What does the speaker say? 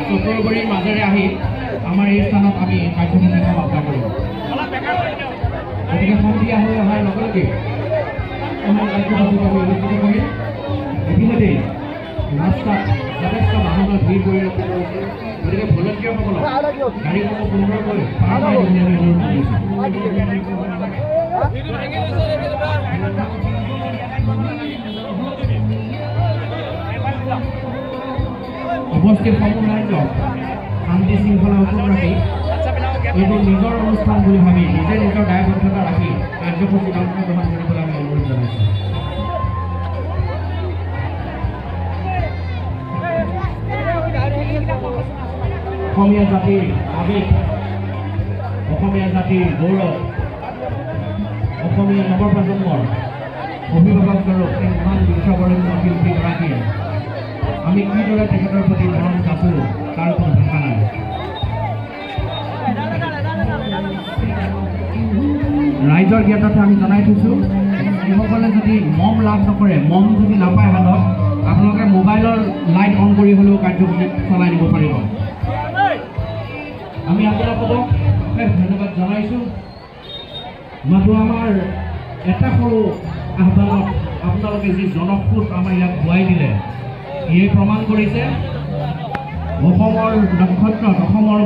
চতুৰগড়িৰ মাজেৰে আহি আমাৰ এই স্থানত আমি কাৰ্যসূচী সমাপ্ত কৰিম। গতিকে সন্ধিয়া হৈ অহাৰ লগে লগে আমাৰ কাৰ্যসূচী আমি অনুষ্ঠিত কৰিম। ইতিমধ্যেই ৰাস্তাত যথেষ্ট মানুহৰ ভিৰ পৰিলক্ষিত হৈছে। গতিকে ভলণ্টিয়াৰসকলক গাড়ীসমূহ সুন্দৰকৈ উপস্থিত সমূহ ৰাইজক শান্তি শৃংখলা অটুট ৰাখি এইবোৰ নিজৰ অনুষ্ঠান বুলি ভাবি নিজে নিজৰ দায়বদ্ধতা ৰাখি কাৰ্যসূচীত অংশগ্ৰহণ কৰিবলৈ আমি অনুৰোধ জনাইছোঁ। অসমীয়া জাতিৰ আৱেগ, অসমীয়া জাতিৰ গৌৰৱ, অসমীয়া নৱপ্ৰজন্মৰ অভিভাৱকস্বৰূপ এই মহান বিশ্ববৰেণ্য শিল্পীগৰাকীয়ে আমি কিদৰে তেখেতৰ প্ৰতি মৰম যাচোঁ তাৰ কোনো ভাষা নাই। ৰাইজৰ জ্ঞাততে আমি জনাই থৈছোঁ, যিসকলে যদি মম লাভ নকৰে, মম যদি নাপায় হাতত, আপোনালোকে মোবাইলৰ লাইট অন কৰি হ'লেও কাৰ্যসূচী চলাই নিব পাৰিব। আমি আপোনালোকক ধন্যবাদ জনাইছোঁ। মাথো আমাৰ এটা সৰু আহ্বানত আপোনালোকে যি জনসোষ আমাৰ ইয়াত ধুৱাই দিলে, ইয়ে প্ৰমাণ কৰিছে অসমৰ নক্ষত্ৰত, অসমৰ